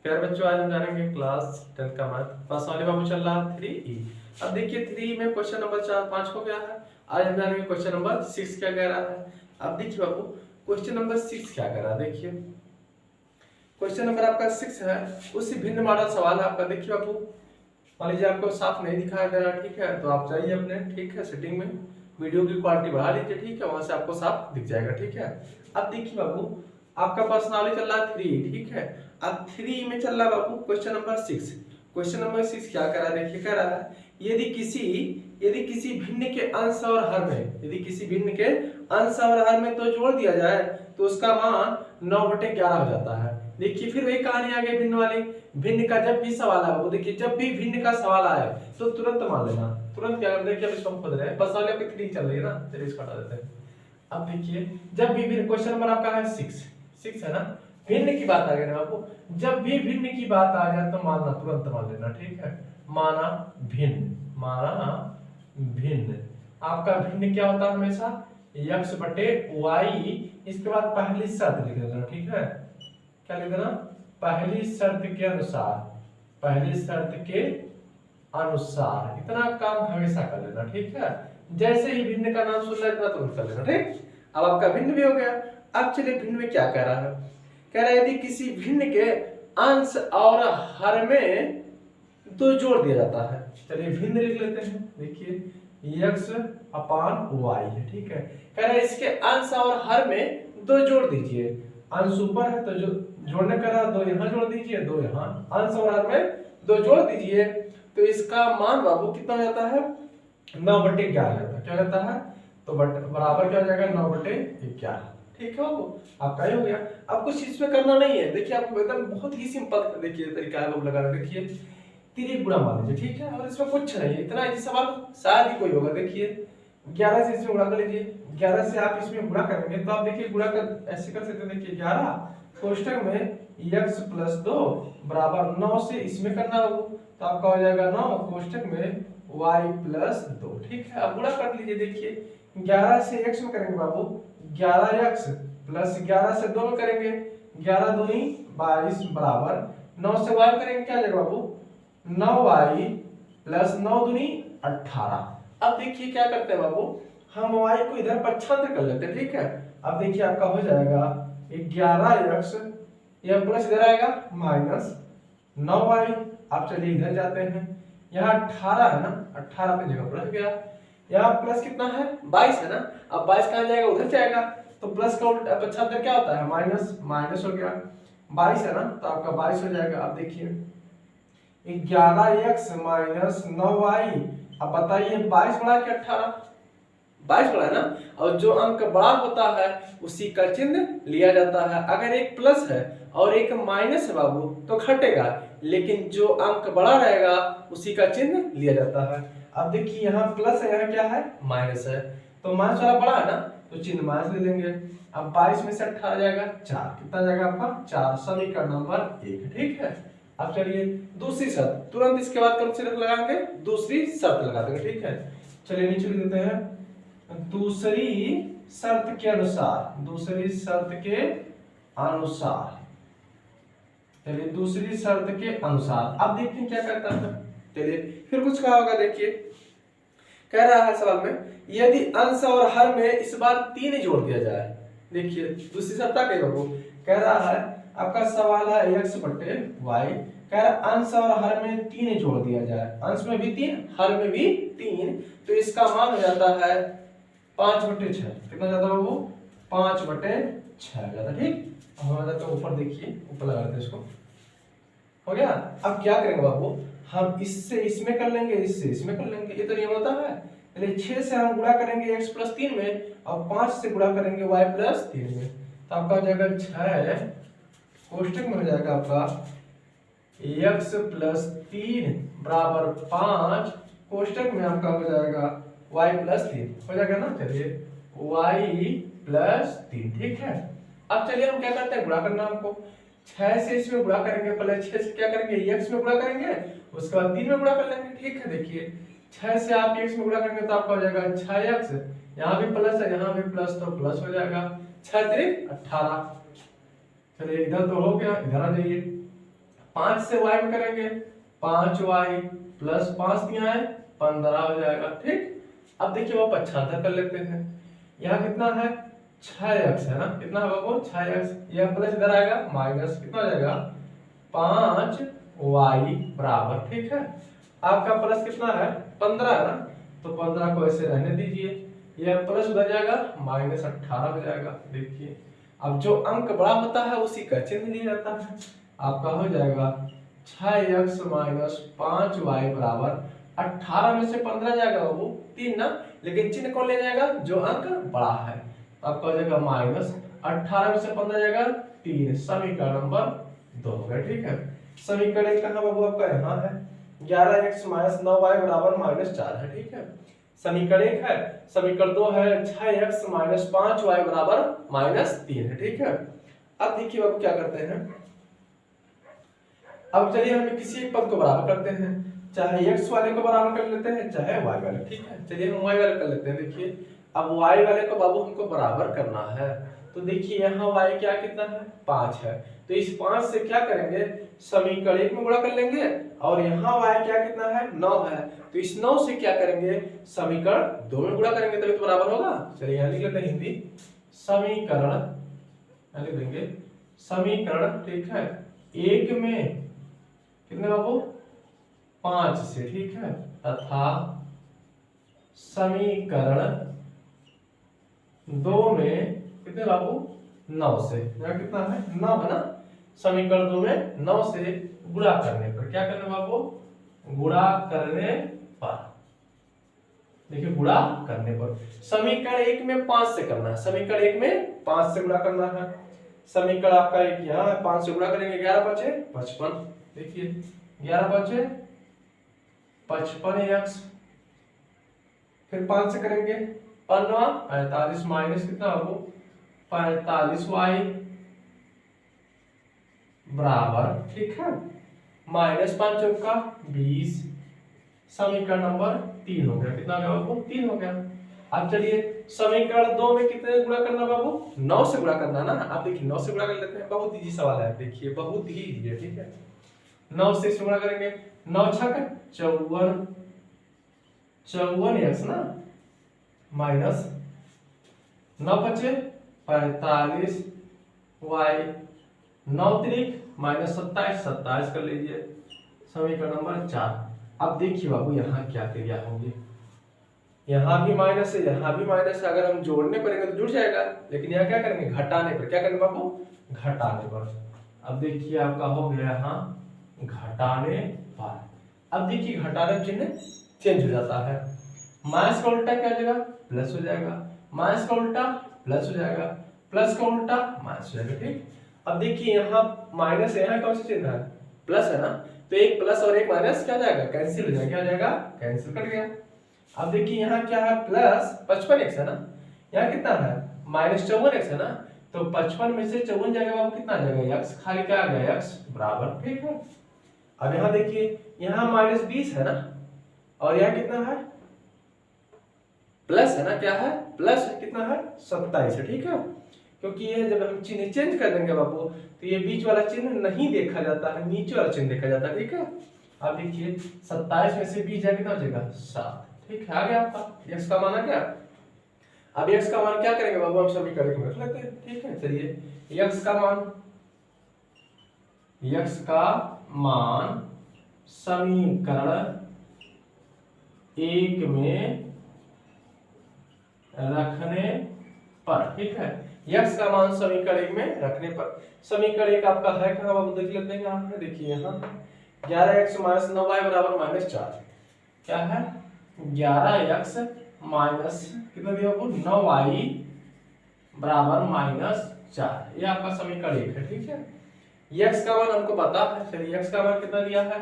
प्यारे बच्चों, आज हम जानेंगे क्लास 10 का मैथ। पर्सनली बाबू चल रहा है 3E। अब देखिए 3 में क्वेश्चन नंबर 4 5 हो गया है। आज हम जानेंगे क्वेश्चन नंबर 6 क्या कह रहा है। अब देखिए बाबू, क्वेश्चन नंबर 6 क्या कह रहा है। देखिए क्वेश्चन नंबर आपका 6 है, उससे भिन्न मॉडल सवाल है आपका। देखिए बाबू, मान लीजिए आपको साफ नहीं दिखाई दे रहा, ठीक है, तो आप जाइए अपने, ठीक है, सेटिंग में वीडियो की क्वालिटी बढ़ा लीजिए, ठीक है, वहां से आपको साफ दिख जाएगा, ठीक है। अब देखिए बाबू, आपका पर्सनली चल रहा है 3, ठीक है। अब 3 में चल रहा है बाबू क्वेश्चन नंबर 6। क्वेश्चन नंबर 6 क्या कर रहा है, देखिए कह रहा है यदि किसी भिन्न के अंश और हर में, यदि किसी भिन्न के अंश और हर में तो जोड़ दिया जाए तो उसका मान 9/11 हो जाता है। देखिए फिर वही कहानी आ गई भिन्न वाली। भिन्न का जब भी सवाल आए, वो देखिए जब भी भिन्न का सवाल आए तो तुरंत मान लेना, तुरंत क्या करना। देखिए अब इसको हम खोद रहे हैं, बस वाले आपकी 3 चल रही है ना, चलिए इसको हटा देते हैं। अब देखिए जब भी भिन्न, क्वेश्चन नंबर आपका है 6 है ना, भिन्न की बात आ गई ना आपको, जब भी भिन्न की बात आ जाए तो मानना, तुरंत मान लेना, ठीक है। माना भिन्न, माना भिन्न। आपका भिन्न क्या होता है हमेशा, x/y। इसके बाद पहली शर्त लिख देना, ठीक है। क्या लिख देना, पहली शर्त के अनुसार, पहली शर्त के अनुसार। इतना काम हमेशा कर लेना, ठीक है। जैसे ही भिन्न का नाम सुनना इतना तुरंत कर लेना, ठीक। अब आपका भिन्न भी हो गया। अब चलिए भिन्न में क्या कह रहा है, कह रहा है यदि किसी भिन्न के अंश और हर में दो जोड़ दिया जाता है। चलिए भिन्न लिख लेते हैं। देखिए x/y है, ठीक है। कह रहा है इसके अंश और हर में दो जोड़ दीजिए। अंश ऊपर है तो जो जोड़ने का रहा, दो यहाँ जोड़ दीजिए, दो यहाँ, अंश और हर में दो जोड़ दीजिए तो इसका मान बाबू कितना हो जाता है, 9/11 जाता है। क्या जाता है, तो बराबर क्या हो जाएगा, 9/11, ठीक है बाबू। आपका ही हो गया। अब कुछ इसमें करना नहीं है। देखिए आपको एकदम बहुत ही सिंपल देखिए तरीका है बाबू लगाना। देखिए 3 गुणा मान लीजिए, ठीक है, और इसमें कुछ नहीं है, इतना इजी सवाल शायद ही कोई होगा। देखिए 11 से इसमें गुणा कर लीजिए, 11 से आप इसमें गुणा करेंगे तो आप देखिए गुणा कर ऐसे कर सकते हैं। देखिए 11 कोष्टक में x+2 बराबर 9 से इसमें करना हो तो आपका हो जाएगा 9 कोष्टक में y+2, ठीक है। अब गुणा कर लीजिए। देखिए 11 से x में करेंगे बाबू, 11x प्लस 11 से 2 में करेंगे, 11 दूनी 22 बराबर 9 से y करेंगे, क्या आ जाएगा बाबू, 9y प्लस 9 दूनी 18। अब देखिए क्या करते हैं बाबू, हम y को इधर पक्षांतर कर लेते हैं, ठीक है। अब देखिए आपका हो जाएगा 11x, यह प्लस इधर आएगा माइनस 9y। आप चलिए इधर जाते हैं, यहाँ 18 है ना, 18 पे जगह प्लस गया, यहाँ प्लस कितना है, 22 है ना। अब 22 कहाँ जाएगा, उधर जाएगा, तो प्लस का उल्टा पक्षांतर क्या होता है, माइनस, माइनस हो गया। 22 है ना, तो आपका 22 हो जाएगा। अब देखिए 11x माइनस 9y। अब बताइए 22 बड़ा कि 18, 22 बड़ा है ना। और जो अंक बड़ा होता है उसी का चिन्ह लिया जाता है। अगर एक प्लस है और एक माइनस है बाबू तो घटेगा, लेकिन जो अंक बड़ा रहेगा उसी का चिन्ह लिया जाता है। अब देखिए यहाँ प्लस है, यहाँ क्या है, माइनस है, तो माइनस वाला बड़ा है ना, तो चिन्ह माइनस ले लेंगे। अब 22 में से 18 जाएगा 4, कितना जाएगा आपका 4, समीकरण नंबर 1, ठीक है। अब चलिए दूसरी शर्त, तुरंत इसके बाद कौन सी लगाएंगे, दूसरी शर्त लगा देंगे, ठीक है। चलिए नीचे लिख देते हैं, दूसरी शर्त के अनुसार, दूसरी शर्त के अनुसार, चलिए दूसरी शर्त के अनुसार। अब देखते हैं क्या करता है। चलिए फिर कुछ कहा होगा। देखिए कह रहा है सवाल में, यदि अंश और हर में इस बार 3 जोड़ दिया जाए। देखिए दूसरी शर्त क्या कह रहा है, आपका सवाल है x/y, कह रहा है अंश और हर में 3 जोड़ दिया जाए, अंश में भी 3 हर में भी 3, तो इसका मान हो जाता है 5/6। कितना जाता है वो, 5/6 जाता, ठीक। अब हम जाते हैं ऊपर, देखिए ऊपर लगा देते हैं इसको, हो गया। अब क्या करेंगे बाबू, हम इससे इसमें कर लेंगे, इससे इसमें कर लेंगे, ये तो नियम होता है। चलिए 6 से हम गुणा करेंगे x+3 में और 5 से गुणा करेंगे y+3 में, तो आपका हो जाएगा 6 कोष्टक में हो जाएगा आपका x+3 बराबर 5 कोष्टक में आपका हो जाएगा y+3 हो जाएगा ना। चलिए y+3, ठीक है। अब चलिए हम क्या करते हैं, गुणा करना हमको, 6 से इसमें गुणा करेंगे, पहले 6 से क्या करेंगे, x में गुणा करेंगे, उसके बाद 3 में गुणा कर लेंगे, ठीक है। देखिए 6 से आप x में गुणा करेंगे तो आपका हो जाएगा 6x, यहाँ भी प्लस है यहाँ भी प्लस, तो प्लस हो जाएगा 6×3 = 18। चलिए इधर तो हो गया, इधर आ जाइए, 5 से y में करेंगे 5y प्लस 5 दिया है 15 हो जाएगा। ठीक, अब देखिए वो पक्षांतर कर लेते हैं। यहाँ कितना है 6x है ना, कितना होगा वो 6x, यह प्लस इधर आएगा माइनस, कितना हो जाएगा 5y बराबर। ठीक है, आपका प्लस कितना है 15 है ना, तो 15 को ऐसे रहने दीजिए, यह प्लस उधर जाएगा माइनस 18 हो जाएगा। देखिए अब जो अंक बड़ा होता है उसी का चिन्ह लिया जाता है। आपका हो जाएगा 6x माइनस 5y बराबर 18 में से 15 जाएगा वो 3 ना, लेकिन चिन्ह कौन ले जाएगा जो अंक बड़ा है। आपका हो जाएगा माइनस 18 में से 15 जाएगा 3, समीकरण नंबर 2 हो गया। ठीक है, समीकरण 1 कहां बाबू आपका यहाँ है 11x माइनस 9y बराबर माइनस 4 है। ठीक है, समीकरण 1 है, समीकरण 2 है 6x माइनस 5y बराबर माइनस 3 है। ठीक है, अब देखिए अब क्या करते हैं, अब चलिए हम किसी एक पद को बराबर करते हैं, चाहे x वाले को बराबर कर लेते हैं चाहे y वाले। ठीक है, चलिए हम y वाले कर लेते हैं। देखिए अब y वाले को बाबू हमको बराबर करना है, तो देखिए यहाँ y क्या कितना है 5 है, तो इस 5 से क्या करेंगे समीकरण 1 में गुणा कर लेंगे, और यहाँ y क्या कितना है 9 है, तो इस 9 से क्या करेंगे समीकरण 2 में गुणा करेंगे तभी तो बराबर होगा। चलिए यहाँ लिख लेते हैं हिंदी समीकरण, लिख देंगे समीकरण। ठीक है, 1 में कितने बाबू 5 से, ठीक है, तथा समीकरण 2 में कितने बाबू 9 से, यहाँ कितना है 9 है ना, समीकरण 2 में 9 से गुणा करने पर क्या करना बाबू, गुणा करने पर, देखिए गुणा करने पर समीकरण 1 में 5 से करना है, समीकरण 1 में 5 से गुणा करना है। समीकरण आपका एक यहाँ है 5 से गुणा करेंगे 11 बचे 55, देखिए 11 बचे 55x, फिर 5 से करेंगे 15 45 माइनस कितना बाबू 45y बराबर, ठीक है, माइनस 5 चौका 20, समीकरण नंबर 3 हो गया। कितना हो गया बाबू 3 हो गया। अब चलिए समीकरण 2 में कितने गुणा करना बाबू 9 से गुणा करना ना, आप देखिए 9 से गुणा कर लेते हैं, बहुत इजी सवाल है, देखिए बहुत ही इजी है। ठीक है, 9 से गुणा करेंगे 9 छक 54 54x ना, माइनस 9 बचे 45 y, 9 त्रिक माइनस 27 27 कर लीजिए, समीकरण नंबर 4। अब देखिए बाबू यहाँ क्या क्रिया होगी, यहाँ भी माइनस है यहाँ भी माइनस है, अगर हम जोड़ने पड़ेंगे तो जुड़ जाएगा, लेकिन यहाँ क्या करेंगे घटाने पर, क्या करेंगे बाबू घटाने पर। अब देखिए आपका हो गया यहाँ घटाने पर, अब देखिए घटाने चिन्ह चेंज हो जाता है, माइनस का उल्टा क्या हो जाएगा प्लस हो जाएगा, माइनस का उल्टा प्लस हो जाएगा, प्लस का उल्टा माइनस हो जाएगा। ठीक, अब देखिए यहाँ माइनस है, यहाँ कौन सा चिन्ह है प्लस है ना, तो एक प्लस और एक माइनस क्या हो जाएगा कैंसिल हो जाएगा, क्या हो जाएगा कैंसिल कर गया। अब देखिए यहाँ क्या है प्लस 55x है ना, यहाँ कितना है माइनस 54x है ना, तो 55 में से 54 जाएगा बाबू कितना आ जाएगा x, खाली क्या आ गया x बराबर। ठीक है, अब यहाँ देखिए यहाँ माइनस 20 है ना, और यहाँ कितना है प्लस है ना, क्या है प्लस कितना है 27 है। ठीक है, क्योंकि ये जब हम चिन्ह चेंज कर देंगे बाबू तो ये बीच वाला चिन्ह नहीं देखा जाता है, नीचे वाला चिन्ह देखा जाता है। ठीक है, अब देखिए 27 में से 20 जाए कितना हो जाएगा 7। ठीक है, आ गया आपका x का मान आ गया। अब x का मान क्या करेंगे बाबू हम समीकरण में रख लेते हैं। ठीक है, चलिए x का मान समीकरण 1 में रखने पर, ठीक है, x का मान समीकरण 1 में रखने पर, समीकरण 1 आपका है कहां बाबू देख लेते हैं, यहाँ देखिए यहाँ 11x माइनस 9y बराबर माइनस 4, क्या है 11x माइनस कितना दिया बाबू 9y बराबर माइनस 4, ये आपका समीकरण 1 है। ठीक है, x का मान हमको पता है, चलिए x का मान कितना दिया है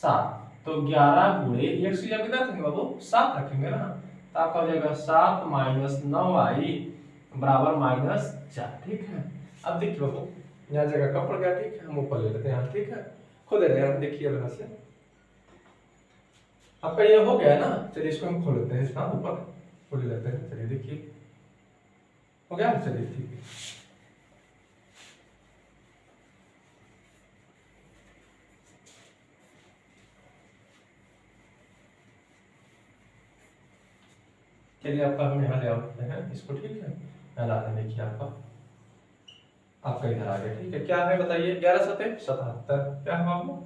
7, तो 11 गुणे x की जगह कितना रखेंगे बाबू 7 रखेंगे ना, तो आपका हो जाएगा 7 माइनस 9y बराबर माइनस 4। ठीक है, अब देखिए बाबू यहाँ जगह कम पड़ गया। ठीक है, हम ऊपर ले लेते हैं यहाँ। ठीक है, खुद रहे हैं, देखिए यहाँ से आपका ये हो गया ना, चलिए इसको हम खोल लेते हैं, हाँ ऊपर खोल लेते हैं, चलिए देखिए हो गया, चलिए ठीक है। चलिए आपका हम यहाँ ले आते हैं इसको, ठीक है। यहाँ ला दें, देखिए आपका इधर आ गया, ठीक है। क्या है बताइए, 11 सतह 77, क्या है बाबू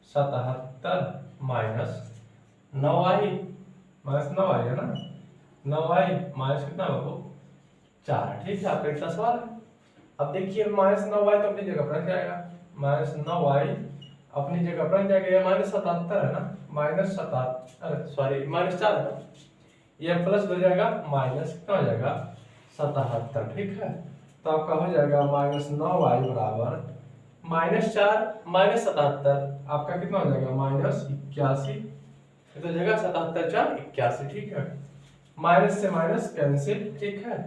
77 माइनस 9i, माइनस 9i है ना, 9i माइनस कितना बाबू 4, ठीक है। आपका इतना सवाल है। अब देखिए माइनस 9y तो अपनी जगह पर रख जाएगा, माइनस 9y अपनी जगह पर रख जाएगा। ये माइनस 77 है ना, माइनस 77, सॉरी माइनस 4 है ना, ये प्लस हो जाएगा, माइनस कितना हो जाएगा 77, ठीक है। तो आपका हो जाएगा माइनस 9y बराबर माइनस 4 माइनस 77, आपका कितना हो जाएगा माइनस 81, तो जगह 77 4 81, ठीक है। माइनस से माइनस कैंसिल, ठीक है।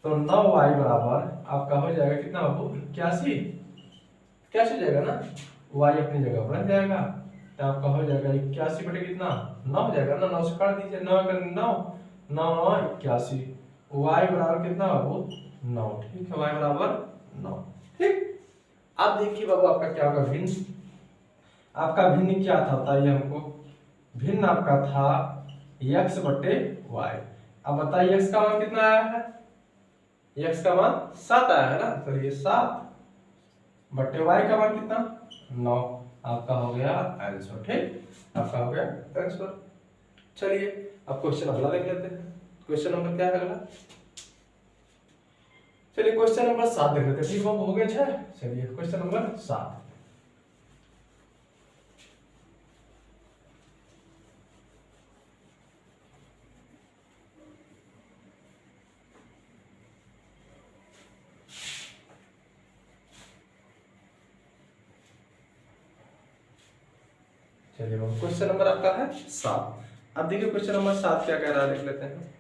तो 9y बराबर आपका हो जाएगा कितना बाबू 81, कैसे हो जाएगा ना, y अपनी जगह पर रह जाएगा, तो आपका हो जाएगा 81 बटे कितना 9 हो जाएगा ना, 9 से काट दीजिए, 9 कर 9 9 9 81, y बराबर कितना बाबू 9, ठीक है। y बराबर 9, ठीक। अब देखिए बाबू आपका क्या होगा भिन्न, आपका भिन्न क्या था बताइए हमको, भिन्न आपका था x बटे y। अब बताइए x का मान कितना आया है, x का मान 7 आया है ना, तो ये 7 बटे y का मान कितना 9, आपका हो गया आंसर, ठीक। आपका हो गया आंसर। चलिए अब क्वेश्चन अगला देख लेते हैं। क्वेश्चन नंबर क्या है अगला, चलिए क्वेश्चन नंबर 7 देख लेते हैं, ठीक हो गया 6। चलिए क्वेश्चन नंबर 7, चलिए क्वेश्चन नंबर आपका है 7। अब देखिए क्वेश्चन नंबर 7 क्या कह रहा है, देख लेते हैं।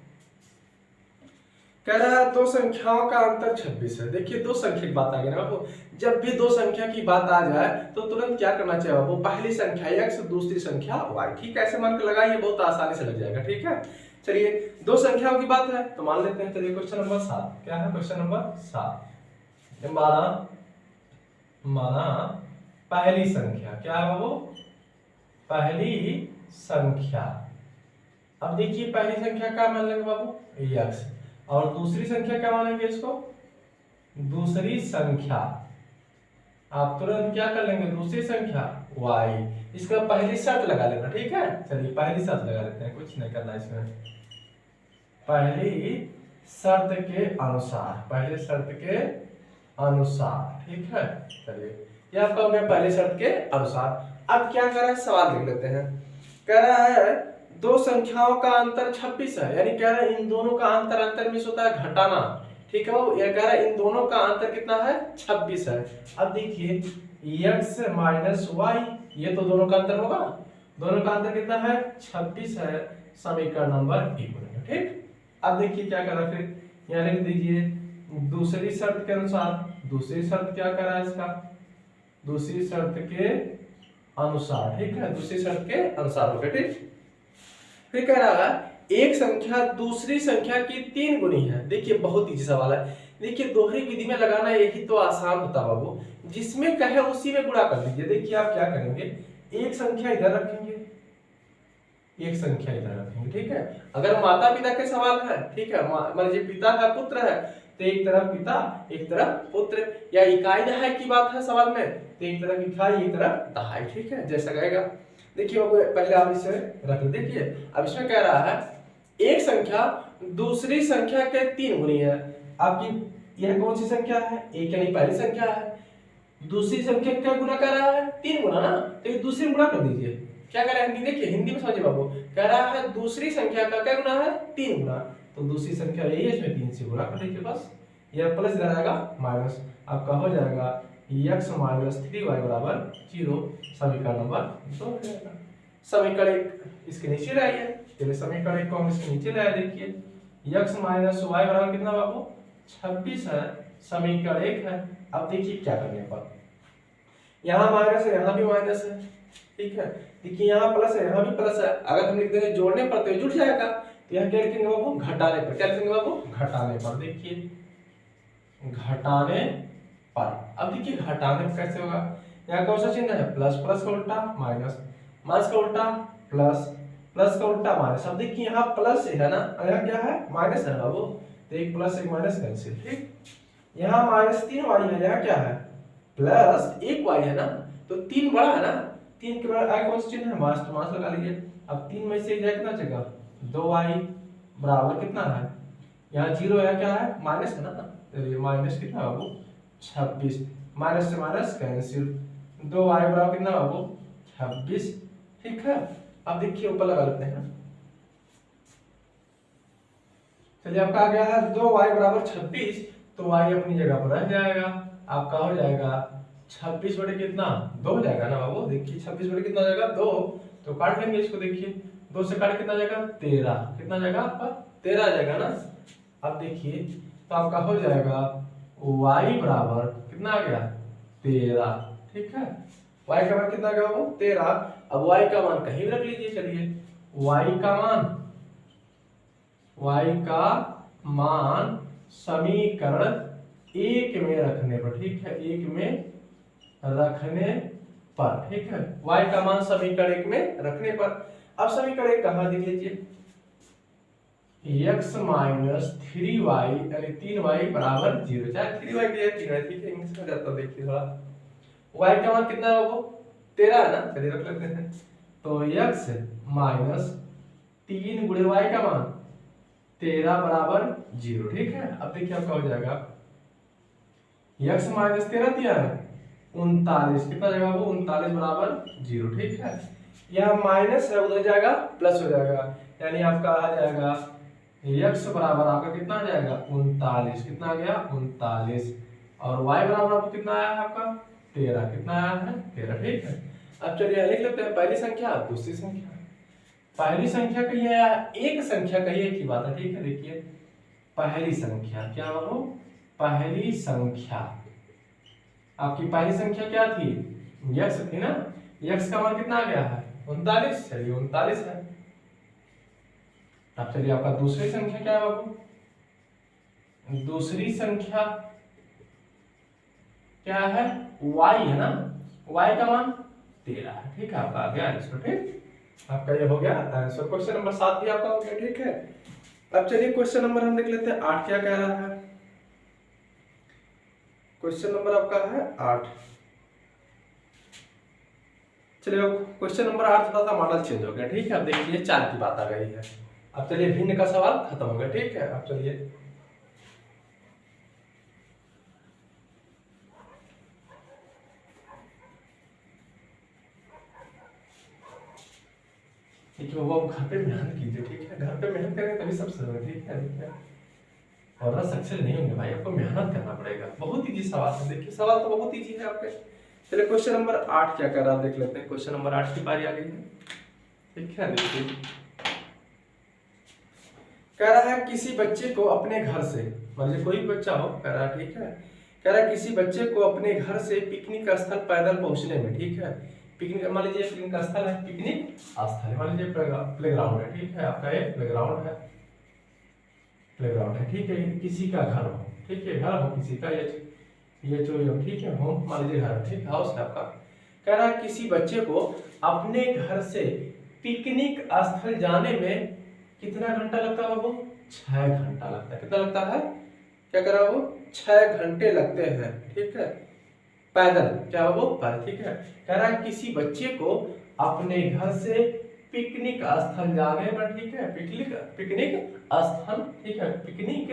कह रहा है दो संख्याओं का अंतर 26 है। देखिए दो संख्या की बात आ गई ना बाबू, जब भी दो संख्या की बात आ जाए तो तुरंत क्या करना चाहिए बाबू, पहली संख्या x दूसरी संख्या y, ठीक है। ऐसे मान के लगाइए, बहुत आसानी से लग जाएगा, ठीक है। चलिए दो संख्याओं की बात है तो मान लेते हैं। चलिए क्वेश्चन नंबर 7 क्या है, क्वेश्चन नंबर 7 माना पहली संख्या, क्या है बाबू पहली संख्या। अब देखिए पहली संख्या क्या मान लेंगे बाबू x, और दूसरी संख्या क्या मानेंगे इसको, दूसरी संख्या आप तुरंत क्या कर लेंगे, दूसरी संख्या y। इसका पहली शर्त लगा लेना, ठीक है। चलिए पहली शर्त लगा लेते हैं, कुछ नहीं करना इसमें, पहली शर्त के अनुसार, पहले शर्त के अनुसार, ठीक है। चलिए ये आपका हो गया पहले शर्त के अनुसार। अब क्या कर रहा है, सवाल देख लेते हैं। कह रहा है दो संख्याओं का अंतर 26 है, यानी कह रहा है इन दोनों का अंतर, अंतर मीन्स होता है घटाना, ठीक है। वो ये कह रहा है इन दोनों का अंतर कितना है 26 है। अब देखिए x माइनस वाई, ये तो दोनों का अंतर होगा, दोनों का अंतर कितना है 26 है, समीकरण नंबर 1 बनेगा, ठीक। अब देखिए क्या कर रहा है, फिर यहाँ लिख दीजिए दूसरी शर्त के अनुसार। दूसरी शर्त क्या कर रहा है इसका, दूसरी शर्त के अनुसार, ठीक है, दूसरी शर्त के अनुसार हो गया, ठीक। फिर कह रहा है एक संख्या दूसरी संख्या की 3 गुनी है। देखिए बहुत इजी सवाल है, देखिए दोहरी विधि में लगाना यही तो आसान होता है बाबू, जिसमें कहे उसी में गुणा कर दीजिए। देखिए आप क्या करेंगे, एक संख्या इधर रखेंगे, एक संख्या इधर रखेंगे, ठीक है। अगर माता पिता के सवाल है, ठीक है, मान लीजिए पिता है पुत्र है, तो एक तरफ पिता एक तरफ पुत्र, या इकाई दहाई की बात है सवाल में, तो एक तरफ इकाई एक तरफ दहाई, ठीक है, जैसा कहेगा। देखिए पहले आप इसे रख लो। देखिए अब इसमें कह रहा है एक संख्या दूसरी संख्या के 3 गुनी है। आपकी यह कौन सी संख्या है, एक यानी पहली संख्या है, दूसरी संख्या क्या गुना कर रहा है 3 गुना ना, तो ये दूसरी गुना कर दीजिए। क्या कर रहा है, देखिए हिंदी में समझिए बाबू, कह रहा है दूसरी संख्या का क्या गुना है 3 गुना, तो दूसरी संख्या यही है, इसमें 3 से गुना कर दीजिए बस। यह प्लस इधर आएगा माइनस, आपका हो जाएगा x माइनस 3y बराबर 0, समीकरण नंबर 2 हो जाएगा। समीकरण 1 इसके नीचे लाइए, चलिए समीकरण 1 को हम इसके नीचे लाए। देखिए x माइनस y बराबर कितना बाबू 26 है, समीकरण 1 है। अब देखिए क्या करने पर, यहाँ माइनस है यहाँ भी माइनस है, ठीक है। देखिए यहाँ प्लस है यहाँ भी प्लस है, अगर हम लिख देंगे जोड़ने पर तो ये जुड़ जाएगा, तो यहाँ क्या लिखेंगे बाबू घटाने पर, क्या लिखेंगे बाबू घटाने पर। देखिए घटाने पर, अब देखिए घटाने पर कैसे होगा, यहाँ कौन सा चिन्ह है प्लस, प्लस का उल्टा माइनस, माइनस का उल्टा प्लस, प्लस का उल्टा माइनस। अब देखिए यहाँ प्लस है ना, यहाँ क्या है माइनस है बाबू, तो एक प्लस एक माइनस कैंसिल, ठीक। यहाँ -3y है, यहाँ क्या है प्लस 1y है ना, तो 3 बड़ा है ना, 3 के बड़ा आई कौन सा चिन्ह है मास, तो मास लगा लीजिए। अब 3 में से जाए कितना जगह 2y बराबर कितना है, यहाँ 0 है, क्या है माइनस है ना, तो ये माइनस कितना बाबू 26, माइनस से माइनस कैंसिल, 2y बराबर कितना बाबू 26, ठीक है। अब देखिए ऊपर लगा लेते हैं, चलिए आपका आ गया है 2y बराबर 26, तो y अपनी जगह पर रह जाएगा, आपका हो जाएगा 26 बटे कितना 2 हो जाएगा ना बाबू, देखिए 26 बटे कितना हो जाएगा 2, तो काट लेंगे इसको, देखिए 2 से काट कितना जाएगा 13, कितना जाएगा आपका 13 आ जाएगा ना। अब देखिए तो आपका हो जाएगा y बराबर कितना आ गया 13, ठीक है, y का मान कितना आ गया बाबू 13। अब y का मान कहीं रख लीजिए, चलिए y का मान समीकरण 1 में रखने पर, ठीक है, 1 में रखने पर, ठीक है, y का मान समीकरण 1 में रखने पर। अब समीकरण 1 कहां देख लीजिए, x माइनस 3y यानी 3y बराबर 0, चाहे 3y दिया 3y, ठीक है, इंग्लिश में जाता देखिए थोड़ा। y का मान कितना है बाबू 13 है ना, चलिए रख लेते हैं, तो x माइनस 3 गुणे y का मान 13 बराबर 0, ठीक है। अब देखिए आपका हो जाएगा x माइनस 13 दिया है 39, कितना जाएगा वो 39 बराबर 0, ठीक है। यह माइनस है उधर जाएगा प्लस हो जाएगा, यानी आपका आ जाएगा x बराबर आपका कितना आ जाएगा 39, कितना आ गया 39, और y बराबर आपको कितना आया है आपका 13, कितना आया है 13, ठीक है। अब चलिए लिख लेते हैं पहली संख्या दूसरी संख्या। पहली संख्या कहिए या एक संख्या कहिए, एक ही बात है, ठीक है। देखिए पहली संख्या क्या बाबू, पहली संख्या आपकी पहली संख्या क्या थी x थी ना, x का मान कितना आ गया है 39, चलिए 39 है। अब चलिए आपका दूसरी संख्या क्या है बाबू, दूसरी संख्या क्या है y है ना, y का मान 13 है, ठीक है, आपका आ गया आंसर, ठीक। आपका ये हो गया आंसर, क्वेश्चन नंबर 7 भी आपका हो गया, ठीक है। अब चलिए क्वेश्चन नंबर हम देख लेते हैं 8 क्या कह रहा है। क्वेश्चन नंबर आपका है 8, चलिए अब क्वेश्चन नंबर 8 थोड़ा सा मॉडल चेंज हो गया, ठीक है। अब देखिए 4 की बात आ गई है, अब चलिए भिन्न का सवाल खत्म हो गया, ठीक है। अब चलिए ठीक है, वो घर पे मेहनत कीजिए, ठीक है, घर पे मेहनत करेंगे तभी सब होगा, ठीक है, ठीक है। और सक्सेस नहीं होंगे भाई, आपको मेहनत करना पड़ेगा। बहुत इजी सवाल है, देखिए सवाल तो बहुत इजी है आपके। चलिए क्वेश्चन नंबर 8 क्या कर रहा है देख लेते हैं, क्वेश्चन नंबर 8 की बारी आ गई है, ठीक है। देखिए कह रहा है किसी बच्चे को अपने घर से, मतलब कोई भी बच्चा हो, कह रहा है, ठीक है, कह रहा है किसी बच्चे को अपने घर से पिकनिक स्थल पैदल पहुंचने में, ठीक है, पिकनिक मान लीजिए पिकनिक स्थल है, पिकनिक स्थल मान लीजिए प्लेग्राउंड है, ठीक है, आपका ये प्लेग्राउंड है, प्लेग्राउंड है, ठीक है, किसी का घर हो, ठीक है, घर हो किसी का, ये जो ठीक है होम मान लीजिए घर, ठीक, हाउस है आपका। कह रहा है किसी बच्चे को अपने घर से पिकनिक स्थल जाने में कितना घंटा लगता है बाबू 6 घंटा लगता है, कितना लगता है, क्या कर रहा है वो 6 घंटे लगते हैं, ठीक है, पैदल, क्या बाबू पैदल, ठीक है। कह रहा है किसी बच्चे को अपने घर से पिकनिक स्थल जाने में, ठीक है, पिकनिक स्थल, ठीक है, पिकनिक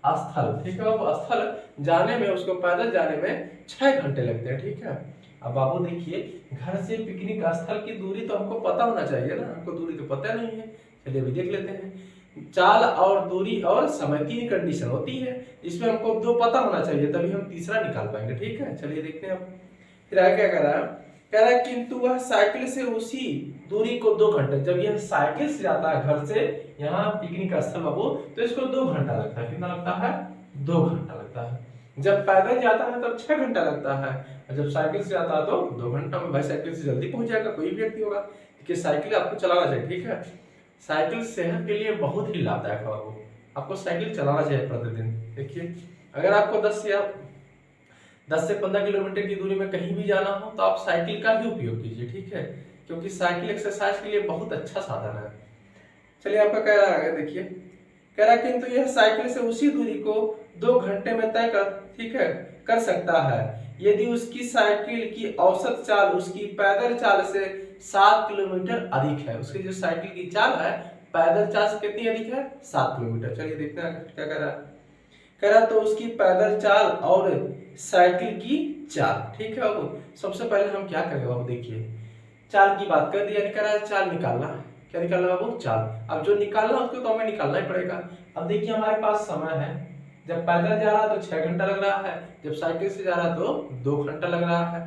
स्थल, ठीक है बाबू, स्थल जाने में उसको पैदल जाने में 6 घंटे लगते हैं, ठीक है। अब बाबू देखिए घर से पिकनिक स्थल की दूरी तो हमको पता होना चाहिए ना, हमको दूरी तो पता नहीं है, चलिए अभी देख लेते हैं। चाल और दूरी और समय 3 कंडीशन होती है, इसमें हमको 2 पता होना चाहिए, तभी हम तीसरा निकाल पाएंगे, ठीक है। चलिए देखते हैं अब फिर आगे क्या कर रहा है, कह रहा है किंतु वह साइकिल से उसी दूरी को 2 घंटे, जब यह साइकिल से जाता है घर से यहाँ पिकनिक स्थल बाबू, तो इसको 2 घंटा लगता है, कितना लगता है 2 घंटा लगता है। जब पैदल जाता है तब 6 घंटा लगता है, और जब साइकिल से जाता है तो 2 घंटा में। भाई साइकिल से जल्दी पहुंच जाएगा कोई भी व्यक्ति होगा, कि साइकिल आपको चलाना चाहिए, ठीक है। साइकिल सेहत के लिए बहुत ही लाभदायक है बाबू, आपको साइकिल चलाना चाहिए प्रतिदिन। देखिए अगर आपको 10 से 15 किलोमीटर की दूरी में कहीं भी जाना हो तो आप साइकिल का ही उपयोग कीजिए, ठीक है, क्योंकि साइकिल एक्सरसाइज के लिए बहुत अच्छा साधन है। चलिए आपका कह रहा है, देखिए कह रहा है किंतु यह साइकिल से उसी दूरी को 2 घंटे में तय कर, ठीक है, कर सकता है यदि उसकी साइकिल की औसत चाल उसकी पैदल चाल से 7 किलोमीटर अधिक है। उसकी जो साइकिल की चाल है पैदल चाल से कितनी अधिक है? 7 किलोमीटर। चलिए देखते हैं क्या कह रहा है। कह रहा तो उसकी पैदल चाल और साइकिल की चाल, ठीक है बाबू। सबसे पहले हम क्या करेंगे बाबू, देखिए चाल की बात कर दी, यानी कह रहा है चाल निकालना। क्या निकालना बाबू? चाल। अब जो निकालना उसको तो हमें निकालना ही पड़ेगा। अब देखिए हमारे पास समय है, जब पैदल जा रहा है तो 6 घंटा लग रहा है, जब साइकिल से जा रहा है तो 2 घंटा लग रहा है।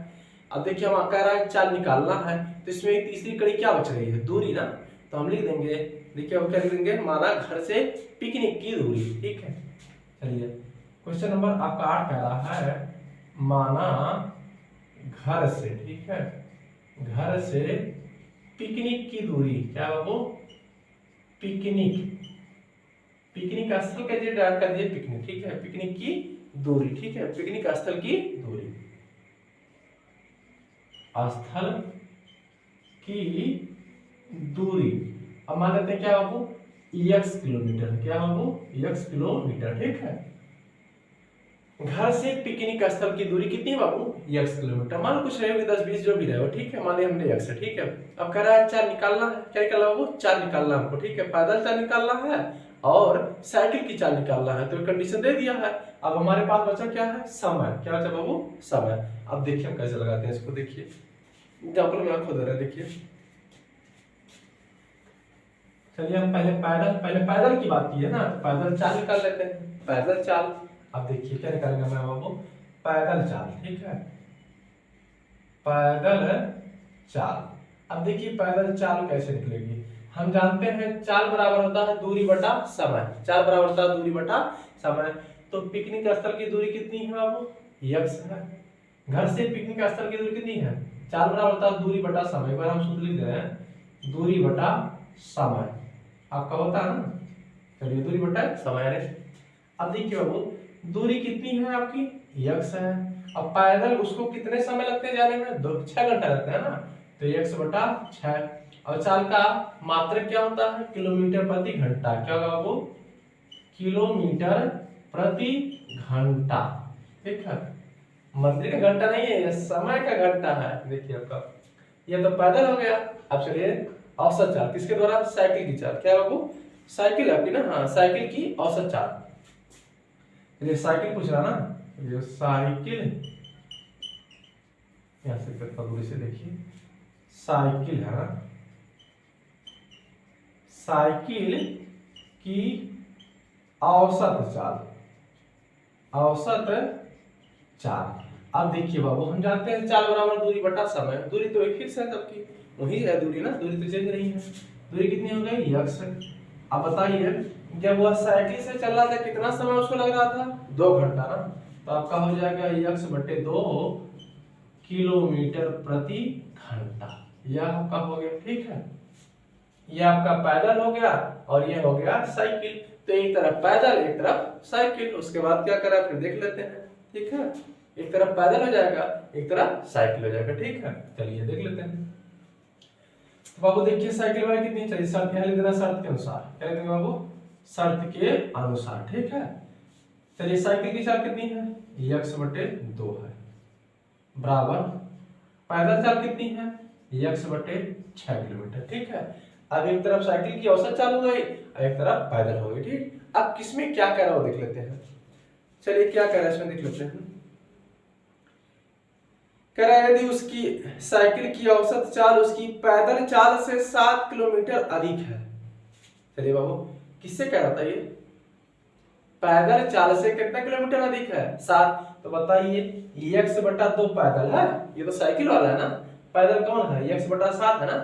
अब देखिए हम कह रहा है चाल निकालना है, तो इसमें एक तीसरी कड़ी क्या बच रही है? दूरी ना। तो हम लिख देंगे, देखिए हम क्या लिख देंगे, माना घर से पिकनिक की दूरी, ठीक है। चलिए क्वेश्चन नंबर आपका 8 कह रहा है माना घर से, ठीक है, घर से पिकनिक की दूरी, क्या बाबू? पिकनिक, पिकनिक स्थल का जी डाल कर दिए पिकनिक, ठीक है, पिकनिक की दूरी, ठीक है, पिकनिक स्थल की दूरी, स्थल की दूरी। अब मान लेते हैं क्या बाबू? x किलोमीटर, क्या बाबू? x किलोमीटर, ठीक है। घर से पिकनिक स्थल की दूरी कितनी है बाबू? x kilometre. मान लो कुछ रहेगी 10-20 जो भी रहे हो, ठीक है, मान लिया हमने x है, ठीक है। अब कह रहा है चाल निकालना है, क्या निकालना बाबू? चाल निकालना हमको, ठीक है, पैदल चाल निकालना है और साइकिल की चाल निकालना है। तो कंडीशन दे दिया है। अब हमारे पास बचा क्या है? समय। क्या बचा बाबू? समय। अब देखिए हम कैसे लगाते हैं इसको, देखिए एग्जाम्पल में आपको दे रहा है, देखिए चलिए हम पहले पैदल की बात की है ना, पैदल चाल निकाल लेते हैं, पैदल चाल। अब देखिए क्या निकालेंगे मैं बाबू? पैदल चाल, ठीक है, पैदल चाल। अब देखिए पैदल चाल कैसे निकलेगी? हम जानते हैं चाल बराबर होता है दूरी बटा समय, चाल बराबर होता है दूरी बटा समय। तो पिकनिक स्थल की दूरी कितनी है बाबू? x है। घर से पिकनिक स्थल की दूरी कितनी है? चाल बराबर होता है दूरी बटा समय। एक बार हम सूत्र लिख रहे हैं, दूरी बटा समय आपका होता है ना। चलिए दूरी बटा समय है। अब देखिए बाबू दूरी कितनी है आपकी? x है। अब पैदल उसको कितने समय लगते हैं जाने में? 6 घंटा लगता है ना, तो x बटा 6। और चाल का मात्रक क्या होता है? किलोमीटर प्रति घंटा। क्या होगा बाबू? किलोमीटर प्रति घंटा, ठीक है। मंत्री का घंटा नहीं है, यह समय का घंटा है। देखिए आपका ये तो पैदल हो गया। अब चलिए औसत चाल किसके द्वारा? साइकिल की चाल। क्या बाबू? साइकिल आपकी ना, हाँ, साइकिल की औसत चाल। चलिए साइकिल पूछ रहा ना, ये साइकिल यहां से करता दूरी से, देखिए साइकिल है ना, साइकिल की औसत चाल, औसत चाल। अब देखिए बाबू हम जानते हैं चाल बराबर दूरी बटा समय। दूरी तो एक फिक्स है सबकी, वही है दूरी ना, दूरी तो चेंज नहीं है। दूरी कितनी हो गई? x। अब बताइए जब वह साइकिल से चल रहा था कितना समय उसको लग रहा था? 2 घंटा ना। तो आपका हो जाएगा x बटे 2 किलोमीटर प्रति घंटा। यह आपका हो गया, ठीक है। यह आपका पैदल हो गया और यह हो गया साइकिल। तो एक तरफ पैदल एक तरफ साइकिल। उसके बाद क्या करा फिर देख लेते हैं, ठीक है। एक तरफ पैदल हो जाएगा, एक तरफ साइकिल हो जाएगा, ठीक है। चलिए देख लेते हैं। तो बाबू देखिए साइकिल वाला कितनी चाहिए? शर्त यहाँ लिख देना, शर्त के अनुसार। क्या लिख देंगे बाबू? शर्त के अनुसार, ठीक है। चलिए साइकिल की चाल कितनी है? x बटे 2 है, बराबर पैदल चाल कितनी है? x बटे 6 किलोमीटर, ठीक है। अब एक तरफ साइकिल की औसत चाल हो गई और एक तरफ पैदल हो गई, ठीक। अब किसमें क्या कह रहा हो देख लेते हैं। चलिए क्या कह रहा है इसमें देख लेते हैं। कह रहा है यदि उसकी साइकिल की औसत चाल उसकी पैदल चाल से 7 किलोमीटर अधिक है। चलिए बाबू किससे कह रहा था ये? पैदल चाल से कितना किलोमीटर अधिक है? 7। तो बताइए x बटा 2 पैदल है, ये तो साइकिल वाला है ना, पैदल कौन है? x बटा 7 है ना,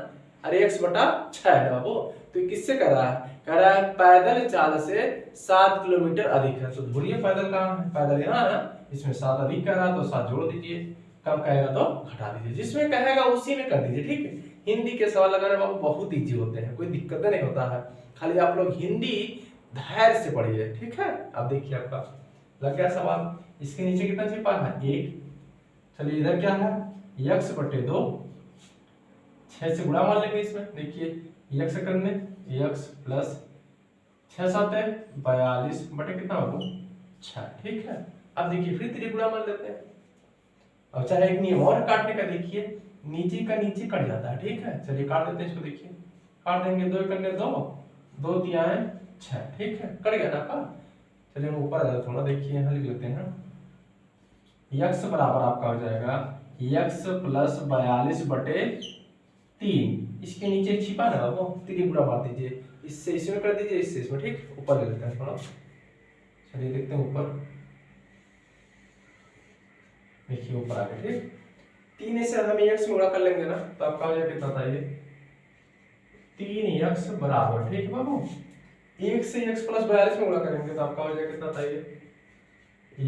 अरे x बटा 6 है बाबू। तो किससे कह रहा है? कह रहा है पैदल चाल से 7 किलोमीटर अधिक है। तो ढूंढिए पैदल कहाँ है? पैदल यहाँ है ना, इसमें 7 अधिक कह रहा है तो 7 जोड़ दीजिए, कम कहेगा तो घटा दीजिए, जिसमें कहेगा उसी में कर दीजिए, ठीक है। हिंदी के सवाल लगाने बाबू बहुत इजी होते हैं, कोई दिक्कत नहीं होता है, खाली आप लोग हिंदी धैर्य से पढ़िए, ठीक है। अब देखिए आपका लग गया सवाल। इसके नीचे कितना छिपा है? 1। चलिए इधर क्या है? x बटे 2 6 से गुणा मान लेंगे इसमें, देखिए x करने x प्लस 6 7 है 42 बटे कितना बाबू 6, ठीक है। अब देखिए फिर त्रिगुणा मान लेते हैं। अब चाहे एक नियम और काटने का, देखिए नीचे का नीचे कट जाता है, ठीक है। चलिए काट देते हैं इसको, देखिए काट देंगे, 2 करने 2 2 तिहाई 6, ठीक है, कट गया ना आपका। चलिए हम ऊपर आ जाते थोड़ा, देखिए यहाँ लिख लेते हैं। x बराबर आपका हो जाएगा x प्लस 42 बटे 3, इसके नीचे छिपा ना वो त्रिगुणा मार दीजिए, इससे इसमें कर दीजिए, इससे इसमें, ठीक। ऊपर ले लेते हैं थोड़ा, चलिए देखते हैं ऊपर, देखिए ऊपर आ गया, ठीक। 3 से हम x में गुणा कर लेंगे ना, तो आपका हो जाएगा कितना था ये 3x बराबर, ठीक है बाबू। 1 से x प्लस 42 में गुणा करेंगे तो आपका हो जाएगा कितना था ये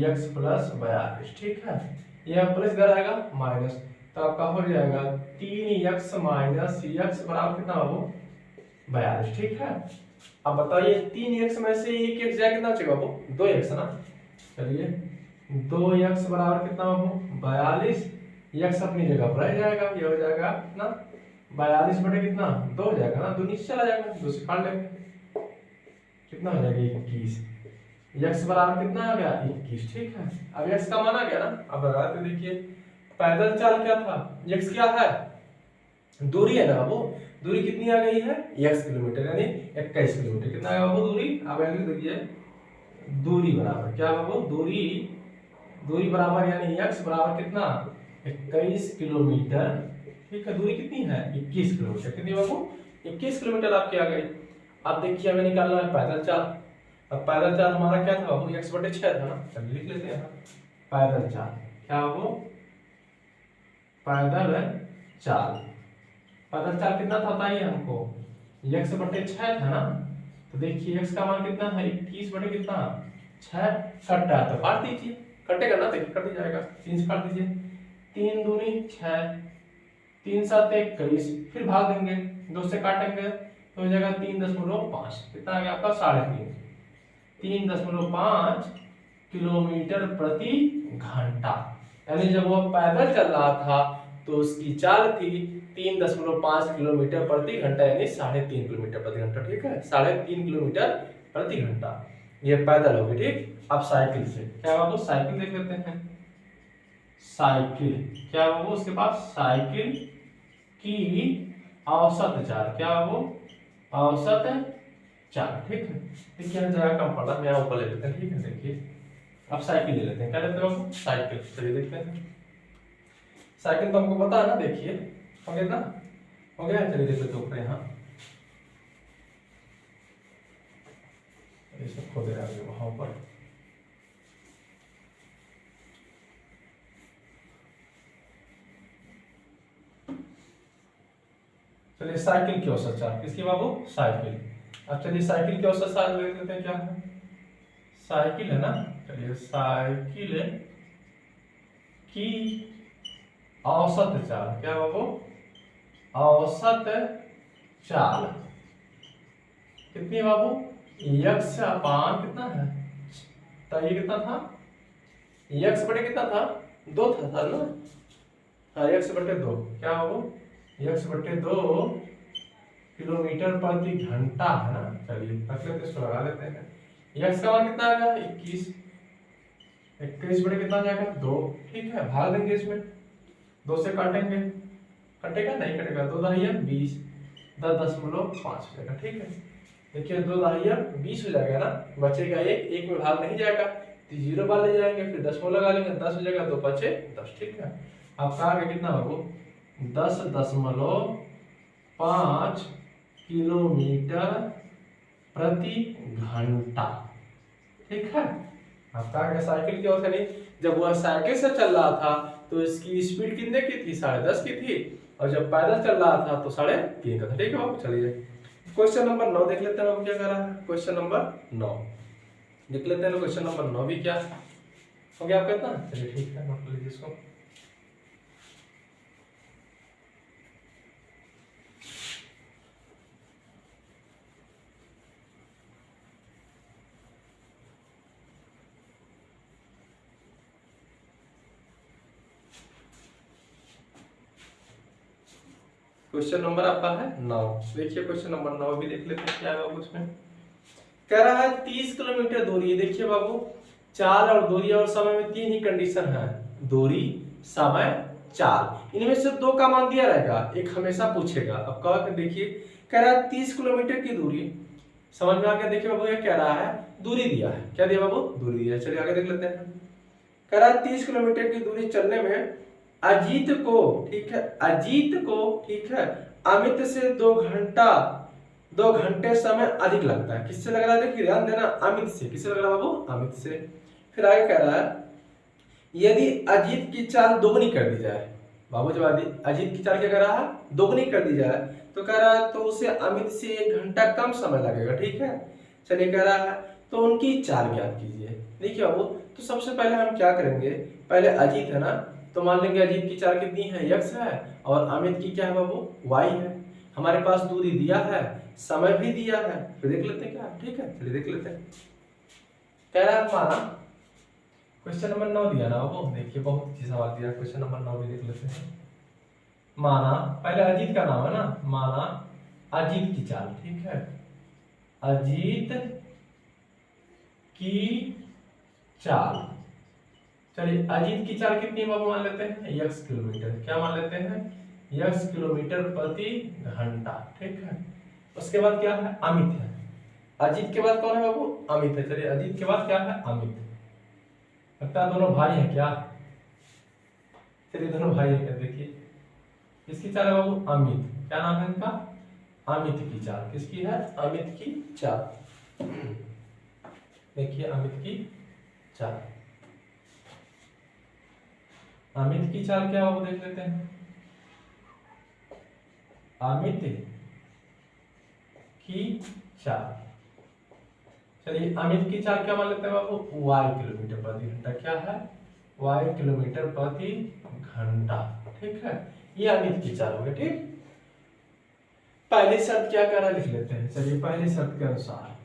x प्लस 42, ठीक है। ये प्लस इधर आएगा माइनस, तो आपका हो जाएगा 3x माइनस x बराबर कितना बाबू 42, ठीक है। अब बताइए 3x में से 1 जाए कितना बचेगा बाबू 2x ना। चलिए 2x बराबर कितना बाबू 42, x अपनी जगह पर रह जाएगा, ये हो जाएगा कितना 42 बटे कितना 2 हो जाएगा ना, 2 नीचे चला जाएगा, 2 से काट लेंगे, कितना हो जाएगा 21, x बराबर कितना आ गया 21, ठीक है। अब x का मान आ गया ना, अब लगाते देखिए पैदल चाल क्या था, x क्या है दूरी है ना बाबू, दूरी कितनी आ गई है x किलोमीटर, यानी 21 किलोमीटर, कितना है बाबू दूरी। अब लिख दीजिए दूरी बराबर क्या बाबू, दूरी बराबर यानी x बराबर कितना 21 किलोमीटर, ठीक है। दूरी कितनी है 21 किलोमीटर, कितनी बाबू 21 किलोमीटर आपकी आ गई। अब देखिए हमें निकालना है पैदल चाल। अब पैदल चाल हमारा क्या था बाबू x बटे 6 था ना, चलिए लिख लेते हैं पैदल चाल क्या बाबू, पैदल चाल, पैदल चाल कितना था बताइए हमको, x बटे 6 था ना। तो देखिए x का मान कितना है 21 बटे कितना 6, कटता है तो काट दीजिए, कटेगा ना, देखिए कट जाएगा, 3 से काट दीजिए, 3 दूनी 6, 3 7 21, फिर भाग देंगे, 2 से काटेंगे तो हो जाएगा 3.5, कितना आ गया आपका 3.5 किलोमीटर प्रति घंटा। यानी जब वो पैदल चल रहा था तो उसकी चाल थी 3.5 किलोमीटर प्रति घंटा, यानी 3.5 किलोमीटर प्रति घंटा, ठीक है, 3.5 किलोमीटर प्रति घंटा, ये पैदल होगी, ठीक। अब साइकिल से क्या बाबू, साइकिल देख लेते हैं, साइकिल क्या बाबू, उसके पास साइकिल की औसत चाल क्या बाबू, औसत चाल, ठीक है। देखिए हम जगह कम पड़ा, मैं ऊपर ले लेते हैं, ठीक है। देखिए अब साइकिल ले लेते हैं, क्या लेते हो साइकिल, चलिए देखते हैं। साइकिल तो हमको पता है ना, देखिए हो गया ना, हो गया, चलिए देख लेते ऊपर यहाँ, ये सब खोदे रहा वहां पर, चलिए साइकिल की औसत चाल किसकी बाबू, साइकिल। अब चलिए साइकिल की औसत चाल देख लेते हैं क्या है, साइकिल है ना, चलिए साइकिल की औसत चाल क्या बाबू, औसत चाल कितनी बाबू x अपान कितना है, तो ये कितना था x बटे कितना था 2 था ना, हाँ x बटे 2 क्या बाबू, x बटे 2 किलोमीटर प्रति घंटा है ना। चलिए रख लेते हैं, इसको लगा लेते हैं, x का मान कितना आ गया 21, 21 बटे कितना जाएगा 2, ठीक है, भाग देंगे इसमें, 2 से काटेंगे, कटेगा नहीं कटेगा, 2 दहाइयाँ 20, 10.5 हो जाएगा, ठीक है। देखिए 2 दहाइयाँ 20 हो जाएगा ना, बचेगा एक में भाग नहीं जाएगा, तो 0 बार ले जाएंगे, फिर 10 लगा लेंगे, 10 हो जाएगा, 2 बचे 10, ठीक है। आपका आगे कितना होगा 10.5 किलोमीटर प्रति घंटा, ठीक है। आपका आगे साइकिल की औसत नहीं, जब वह साइकिल से चल रहा था तो इसकी स्पीड कितने की थी 10.5 की थी, और जब पैदल चल रहा था तो 3.5 का था, ठीक है बाबू। चलिए क्वेश्चन नंबर 9 देख लेते हैं बाबू क्या कर रहा है, क्वेश्चन नंबर 9 देख लेते हैं। क्वेश्चन नंबर 9 भी क्या हो गया आपका इतना, चलिए ठीक है, नोट कर लीजिए इसको। क्वेश्चन नंबर आपका है 9। देखिए क्वेश्चन नंबर 9 भी देख लेते हैं क्या है बाबू उसमें। कह रहा है 30 किलोमीटर दूरी। देखिए बाबू चाल और दूरी और समय में तीन ही कंडीशन है, दूरी, समय, चाल। इनमें से दो का मान दिया रहेगा, एक हमेशा पूछेगा। अब कह देखिए कह रहा है 30 किलोमीटर की दूरी, समझ में आ गया। देखिए बाबू ये कह रहा है दूरी दिया है, क्या दिया बाबू, दूरी दिया है। चलिए आगे देख लेते हैं। कह रहा है 30 किलोमीटर की दूरी चलने में अजीत को, ठीक है, अजीत को, ठीक है, अमित से 2 घंटे समय अधिक लगता है। किससे लग रहा है, देखिए ध्यान देना, अमित से। किससे लग रहा है बाबू, अमित से। फिर आगे कह रहा है यदि अजीत की चाल दोगुनी कर दी जाए। बाबू जब अजीत की चाल क्या कर रहा है, दोगुनी कर दी जाए, तो कह रहा है तो उसे अमित से 1 घंटा कम समय लगेगा, ठीक है। चलिए कह रहा है तो उनकी चाल ज्ञात कीजिए। देखिए बाबू तो सबसे पहले हम क्या करेंगे, पहले अजीत है ना, तो मान लेंगे अजीत की चाल कितनी है, x है, और अमित की क्या है बाबू, y है। हमारे पास दूरी दिया है, समय भी दिया है, फिर देख लेते हैं क्या, ठीक है। चलिए देख लेते हैं। कह रहा है हमारा क्वेश्चन नंबर 9 दिया ना बाबू। देखिए बहुत अच्छी सवाल दिया, क्वेश्चन नंबर 9 भी देख लेते हैं। माना, पहले अजीत का नाम है ना, माना अजीत की चाल, ठीक है, अजीत की चाल। चलिए अजीत की चाल कितनी है बाबू, मान लेते हैं x किलोमीटर। क्या मान लेते हैं, x किलोमीटर प्रति घंटा, ठीक है। उसके बाद क्या है, अमित है। अजीत के बाद कौन है बाबू, अमित है। चलिए अजीत के बाद क्या है, अमित। लगता है दोनों भाई हैं क्या, चलिए दोनों भाई है क्या। देखिए किसकी चाल है बाबू, अमित। क्या नाम है इनका, अमित की चाल। किसकी है, अमित की चाल। देखिए अमित की चाल, अमित की चाल क्या बाबू देख लेते हैं। अमित की चाल, चलिए अमित की चाल क्या मान लेते हैं बाबू, y किलोमीटर प्रति घंटा। क्या है, y किलोमीटर प्रति घंटा, ठीक है। ये अमित की चाल हो गई, ठीक। पहली शर्त क्या कह रहा है लिख लेते हैं। चलिए पहली शर्त के अनुसार,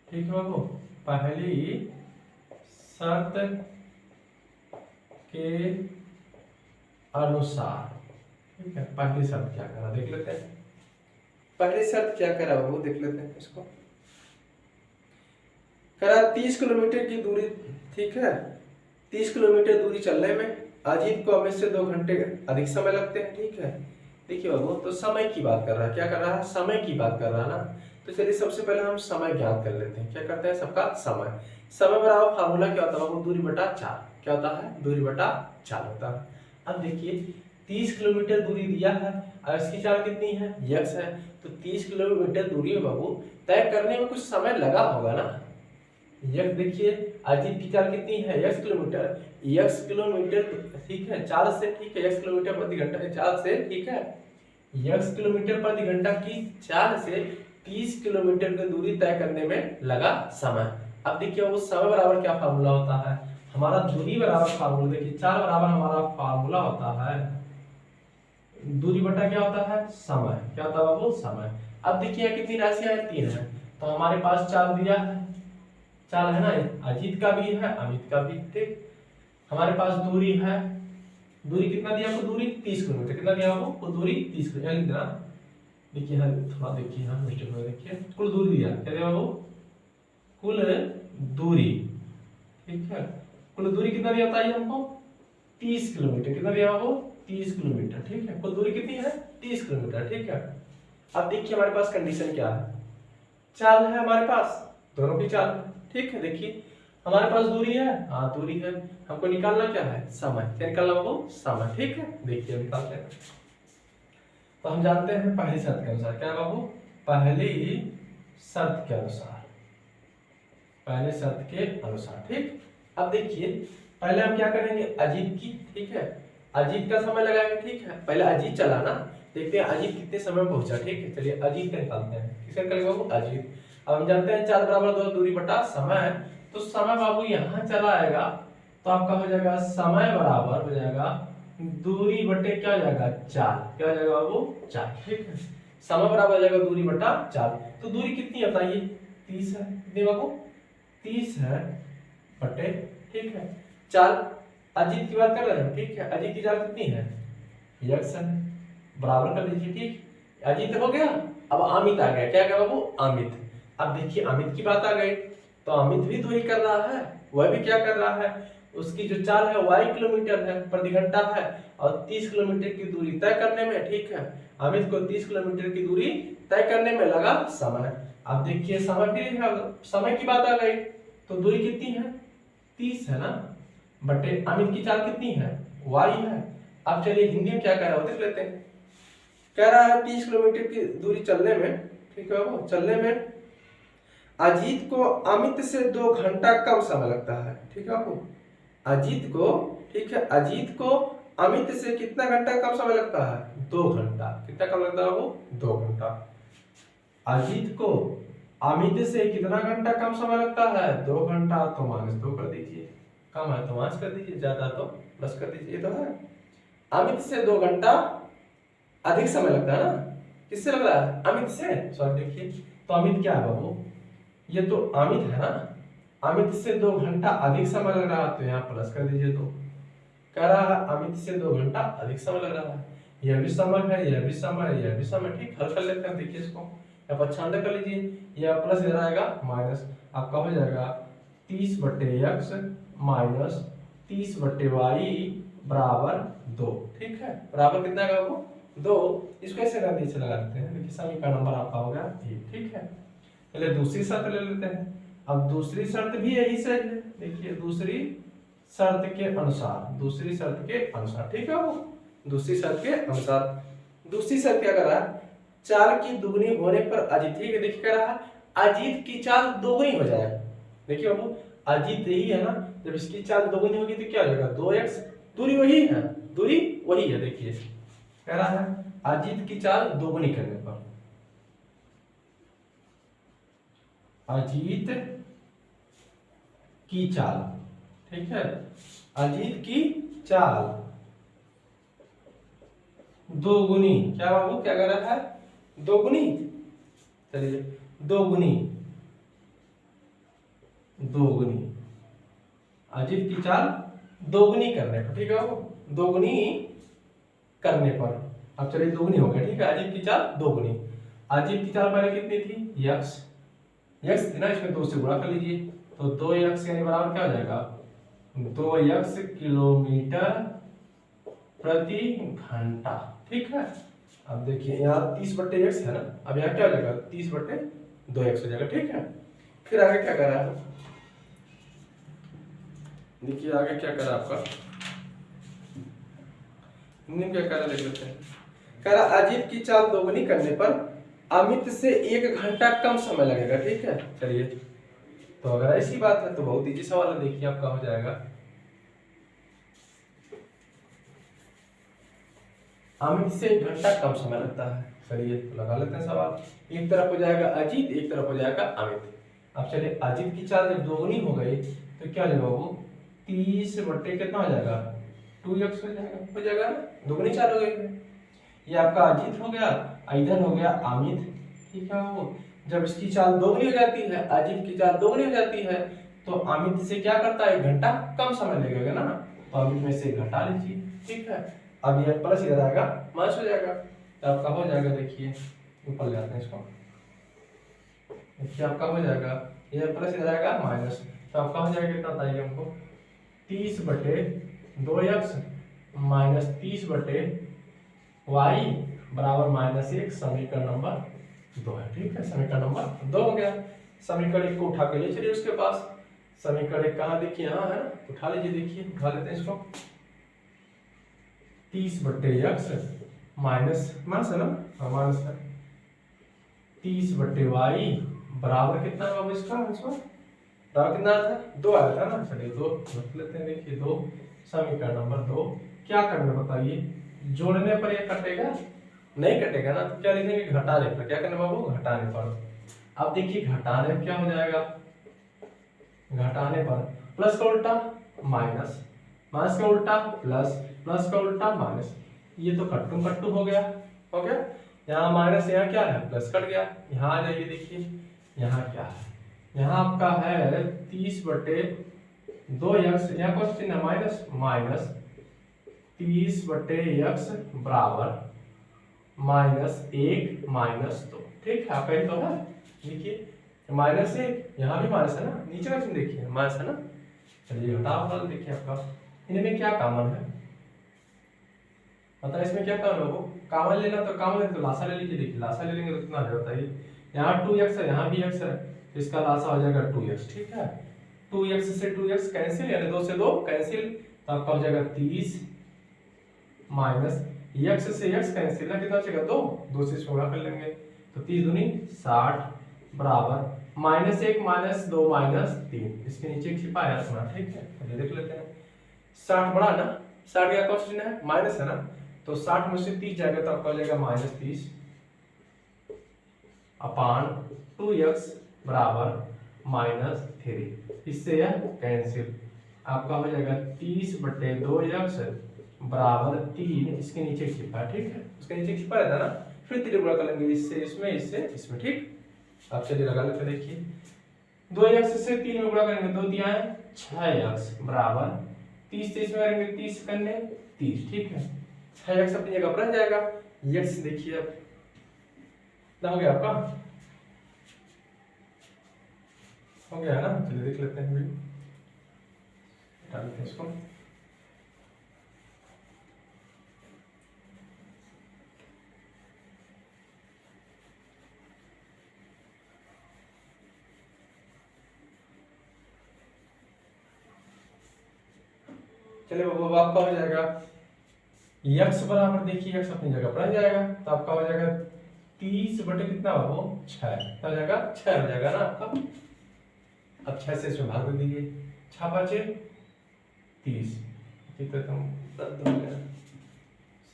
ठीक है बाबू, पहली शर्त के अनुसार, ठीक है। पहली शर्त क्या कह रहा देख लेते हैं। पहली शर्त क्या कह रहा बाबू देख लेते हैं इसको। कह रहा 30 किलोमीटर की दूरी, ठीक है, 30 किलोमीटर दूरी चलने में अजीत को अमित से 2 घंटे अधिक समय लगते हैं, ठीक है। देखिए बाबू तो समय की बात कर रहा है, क्या कर रहा है, समय की बात कर रहा है ना। तो चलिए सबसे पहले हम समय ज्ञात कर लेते हैं। क्या करते हैं, सबका समय। समय बराबर फार्मूला क्या होता है बाबू, दूरी बटा चाल। क्या होता है, दूरी बटा चाल होता है। अब देखिए 30 किलोमीटर दूरी दिया है और इसकी चाल कितनी है, x है। तो 30 किलोमीटर दूरी में बाबू तय करने में कुछ समय लगा होगा ना। यक्स देखिए अजीत की चाल कितनी है, x किलोमीटर, x किलोमीटर, ठीक है, चाल से, ठीक है, x किलोमीटर प्रति घंटा चाल से, ठीक है, x किलोमीटर प्रति घंटा की चाल से 30 किलोमीटर की दूरी तय करने में लगा समय। अब देखिए वो समय बराबर क्या फार्मूला होता है, हमारा दूरी बराबर फार्मूला, देखिए चाल बराबर हमारा फार्मूला होता है दूरी बटा क्या होता है, समय। क्या होता है बाबू, समय। अब देखिए कितनी राशियां हैं, 3 है। तो हमारे पास चाल दिया है, चाल है ना, अजीत का भी है, अमित का भी, ठीक। हमारे पास दूरी है, दूरी कितना दिया आपको, दूरी 30 किलोमीटर। कितना दिया आपको, दूरी 30 किलोमीटर। देखिए हाँ थोड़ा देखिए, हाँ मिस्टेक हो, देखिए कुल दूरी दिया, क्या दिया बाबू, कुल दूरी, ठीक है। कुल दूरी कितना दिया बताइए हमको, 30 किलोमीटर। कितना दिया बाबू, 30 किलोमीटर, ठीक है। कुल दूरी कितनी है, 30 किलोमीटर, ठीक है। अब देखिए हमारे पास कंडीशन क्या है, चाल है हमारे पास, दोनों की चाल है, ठीक है। देखिए हमारे पास दूरी है, हाँ दूरी है, हमको निकालना क्या है, समय। क्या निकालना बाबू, समय, ठीक है। देखिए निकालते हैं। तो हम जानते हैं पहली शर्त के अनुसार, क्या है बाबू, पहली शर्त के अनुसार, पहले शर्त के अनुसार, ठीक। अब देखिए पहले हम क्या करेंगे, अजीत की, ठीक है, अजीत का समय लगाएंगे, ठीक है। पहले अजीत चला ना, देखते हैं अजीत कितने समय में पहुंचा, ठीक है। चलिए अजीत का निकालते हैं, किसका निकालेंगे बाबू, अजीत। अब हम जानते हैं चाल बराबर 2 दूरी बटा समय, तो समय बाबू यहाँ चला आएगा, तो आपका हो जाएगा समय बराबर हो जाएगा दूरी बटे क्या हो जाएगा, चाल। क्या हो जाएगा बाबू, चाल, ठीक है। समय बराबर हो जाएगा दूरी बटा चाल। तो दूरी कितनी है बताइए, 30 है। कितनी बाबू, 30 है बटे, ठीक है, चाल। अजीत की बात कर रहे हैं, ठीक है, अजीत की चाल कितनी है, x है बराबर कर लीजिए। ठीक, अजीत हो गया, अब अमित आ गया। क्या गया बाबू? अमित। अब देखिए अमित की बात आ गई, तो अमित भी तो ही कर रहा है, वह भी क्या कर रहा है, उसकी जो चाल है y किलोमीटर है प्रति घंटा है, और 30 किलोमीटर की दूरी तय करने में, ठीक है, अमित को 30 किलोमीटर की दूरी तय करने में लगा समय। अब देखिए समय भी, समय की बात आ गई, तो दूरी कितनी है? 30 है ना, बटे अमित की चाल कितनी है? y है। अब चलिए हिंदी में क्या कह रहा है वो देख लेते हैं। कह रहा है 30 किलोमीटर की दूरी चलने में, ठीक है बाबू, चलने में अजीत को अमित से 2 घंटा कम समय लगता है। ठीक है बाबू, अजीत को, ठीक है, अजीत को अमित से कितना घंटा कम समय लगता है? 2 घंटा। कितना कम लगता है बाबू? 2 घंटा। अजीत को अमित से कितना घंटा कम समय लगता है? 2 घंटा। तो -2 कर दीजिए, कम है तो माइनस कर दीजिए, ज्यादा तो प्लस कर दीजिए। ये तो है, अमित से 2 घंटा अधिक समय लगता है ना। किससे लग रहा है? अमित से। सॉरी देखिए, तो अमित क्या है बाबू? ये तो अमित है ना, अमित से 2 घंटा अधिक समय लग रहा है, तो यहाँ प्लस कर दीजिए। तो कह रहा है अमित से 2 घंटा अधिक समय लग रहा है, यह भी समय है, यह भी समय है, यह भी समय। ठीक, हल कर लेते हैं। देखिए इसको आप अच्छा कर लीजिए, यह प्लस इधर आएगा माइनस, आपका हो जाएगा 30 बटे x माइनस 30 बटे y बराबर 2। ठीक है, बराबर कितना आएगा वो? 2। इसको ऐसे कर नीचे लगा देते हैं। देखिए समीकरण नंबर आपका हो गया 1। ठीक है, पहले दूसरी शर्त ले लेते हैं। अब दूसरी शर्त भी यही से है। देखिए दूसरी शर्त के अनुसार, दूसरी शर्त के अनुसार, ठीक है वो, दूसरी शर्त के अनुसार, दूसरी शर्त क्या कर रहा है? चाल की दुगनी होने पर अजीत, ठीक है, देखिए कह रहा है अजीत की चाल दोगुनी हो जाए। देखिए बाबू, अजीत यही है ना, जब इसकी चाल दोगुनी होगी तो क्या हो जाएगा? 2x। दूरी वही है, दूरी वही है। देखिए कह रहा है अजीत की चाल दोगुनी करने पर, अजीत की चाल, ठीक है, अजीत की चाल दोगुनी, क्या बाबू क्या कर रहा है? दोगुनी। चलिए दोगुनी, दोगुनी, अजीत की चाल दोगुनी करने पर, ठीक है बाबू, दोगुनी करने पर। अब चलिए दोगुनी हो गया, ठीक है, अजीत की चाल दोगुनी। अजीत की चाल पहले कितनी थी? x, x थी ना, इसमें 2 से गुणा कर लीजिए, तो 2x यानी बराबर क्या हो जाएगा? 2x किलोमीटर प्रति घंटा। ठीक है, अब देखिए यहाँ 30 बटे x है ना, अब यहाँ क्या हो जाएगा? 30 बटे 2x हो जाएगा। ठीक है, फिर आगे क्या कर रहा है? देखिए आगे क्या कर रहा है आपका, हिंदी क्या कर रहा है देख लेते हैं। कह रहा अजीत की चाल दोगुनी करने पर अमित से 1 घंटा कम समय लगेगा। ठीक है, चलिए, तो अगर ऐसी बात है तो बहुत इजी सवाल है। देखिए आपका हो जाएगा अमित से 1 घंटा कम समय लगता है। चलिए तो लगा लेते हैं सवाल। एक तरफ हो जाएगा अजीत, एक तरफ हो जाएगा अमित। अब चलिए अजीत की चाल जब दोगुनी हो गई तो क्या हो जाएगा वो? 30 बटे कितना हो जाएगा? 2x हो जाएगा ना, दोगुनी चाल हो गई। ये आपका अजीत हो गया, इधर हो गया अमित। ठीक है, वो जब इसकी चाल दोगुनी हो जाती है, अजीत की चाल दोगुनी हो जाती है, तो अमित से क्या करता है? 1 घंटा कम समय लगेगा ना, तो अमित में से 1 घटा लीजिए। ठीक है, अब ये प्लस इधर आएगा माइनस हो जाएगा, तो आपका हो जाएगा, देखिए ऊपर जाते हैं इसको, देखिए आपका हो जाएगा, ये प्लस इधर आएगा माइनस, तो आपका हो जाएगा कितना बताइए हमको? 30 बटे 2x माइनस 30 बटे y बराबर -1, समीकरण नंबर 2 है। ठीक है, समीकरण नंबर 2 हो गया। समीकरण 1 को उठा के ले चलिए उसके पास। समीकरण 1 कहाँ? देखिए यहाँ है ना, उठा लीजिए। देखिए उठा लेते हैं इसको। 30 बटे x माइनस है ना, माइनस है 30 बटे y बराबर कितना है बाबू? इसका बराबर कितना था? 2 आया था ना। चलिए 2 लिख लेते हैं। देखिए 2, समीकरण नंबर 2। क्या करना बताइए? जोड़ने पर ये कटेगा? नहीं कटेगा ना, तो क्या लिखेंगे? घटाने पर। क्या करना बाबू? घटाने पर। अब देखिए घटाने पर क्या हो जाएगा? घटाने पर प्लस का उल्टा माइनस, माइनस का उल्टा प्लस, प्लस का उल्टा माइनस। ये तो कट्टू कट्टू हो गया, हो गया। यहाँ माइनस, यहाँ क्या है? प्लस कट गया। यहाँ आ जाइए, देखिए यहाँ क्या है? यहाँ आपका है 30 बटे 2x, यहाँ कौन सा चिन्ह है? माइनस, माइनस 30 बटे x बराबर -1 -2। ठीक है, आपका ये तो है। देखिए -1, यहाँ भी माइनस है ना, नीचे का चिन्ह देखिए माइनस है ना। चलिए हटाओ वाला देखिए आपका, इनमें क्या कॉमन है, मतलब इसमें क्या कॉमन है, वो कॉमन लेना तो कॉमन है तो लासा ले लीजिए। देखिए लासा ले लेंगे तो कितना है बताइए, यहाँ 2x है, यहाँ भी x है, तो इसका लासा हो जाएगा 2x। ठीक है, 2x से 2x कैंसिल, यानी 2 से 2 कैंसिल, तो आपका हो जाएगा 30 माइनस x से x कैंसिल ना, कितना बचेगा 2, 2 से इसको गुणा कर लेंगे तो 30 दूनी 60 बराबर -1 -2 -3, इसके नीचे एक छिपा है अपना। ठीक है, चलिए देख लेते हैं। 60 बड़ा ना, 60 का क्वेश्चन है माइनस है ना, तो 60 में से 30 जाएगा तो आपका हो जाएगा -30 अपान 2x बराबर -3, इससे यह कैंसिल, आपका हो जाएगा 30/2x बराबर 3, इसके नीचे छिपा। ठीक है, उसके नीचे छिपा रहता है ना, फिर 3 गुणा कर लेंगे, इससे इसमें, इससे इसमें। ठीक, अब चलिए लगा लेते हैं। देखिए 2x से 3 में गुणा करेंगे, 2 दिया है 6x बराबर 30 से इसमें करेंगे 30 करने 30। ठीक है, 6x अपनी जगह पर रह जाएगा। x देखिए अब कितना हो गया आपका, हो गया है ना। चलिए देख लेते हैं, हटा लेते हैं इसको। चलिए वो आपका हो जाएगा x बराबर, देखिए x अपनी जगह पर आ जाएगा, तो आपका हो जाएगा 30 बटे कितना हो 6, हो जाएगा 6 हो जाएगा ना आपका। अब 6 से इसमें भाग दे दीजिए, 6 बचे 30, तो रद्द हो गया,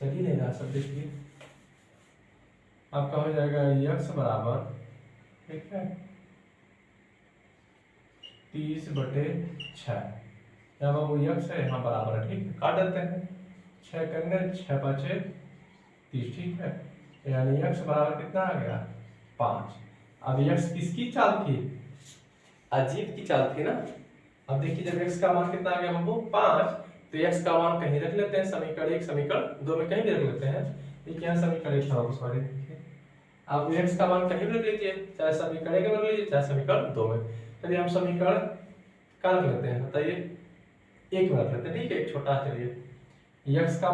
सही नहीं रहा सब। देखिए आपका हो जाएगा x बराबर, ठीक है 30/6, यहाँ वो x है, यहाँ बराबर है। ठीक है, काट देते हैं, 6 करने 6 बचे 30। ठीक है, यानी x बराबर कितना आ गया 5। अब x किसकी चाल थी, अजीत की चाल थी ना। अब देखिए जब x का मान कितना आ गया हमको 5, तो x का मान कहीं रख लेते हैं, समीकरण 1 समीकरण 2 में कहीं भी रख लेते हैं। देखिए यहाँ समीकरण 1 था, सॉरी देखिए, आप x का मान कहीं भी रख लीजिए, चाहे समीकरण 1 में रख लीजिए चाहे समीकरण 2 में। चलिए हम समीकरण का रख लेते हैं, बताइए 1 में रख लेते हैं। ठीक है, एक छोटा, चलिए x का